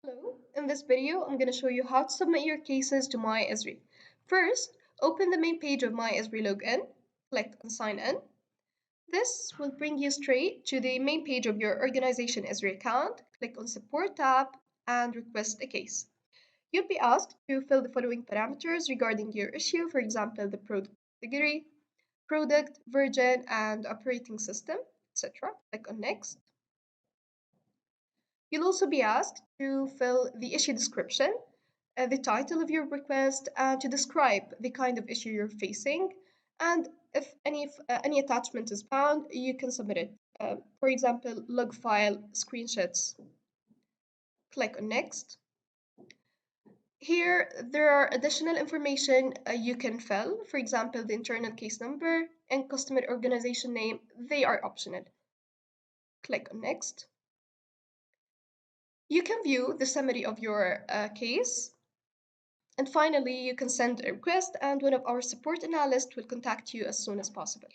Hello, in this video I'm going to show you how to submit your cases to My Esri. First, open the main page of My Esri login, click on sign in. This will bring you straight to the main page of your organization Esri account. Click on support tab and request a case. You'll be asked to fill the following parameters regarding your issue, for example, the product category, product, version, and operating system, etc. Click on next. You'll also be asked to fill the issue description, the title of your request, and to describe the kind of issue you're facing. And if any attachment is found, you can submit it. For example, log file, screenshots. Click on next. Here, there are additional information you can fill. For example, the internal case number and customer organization name, they are optional. Click on next. You can view the summary of your case. And finally, you can send a request and one of our support analysts will contact you as soon as possible.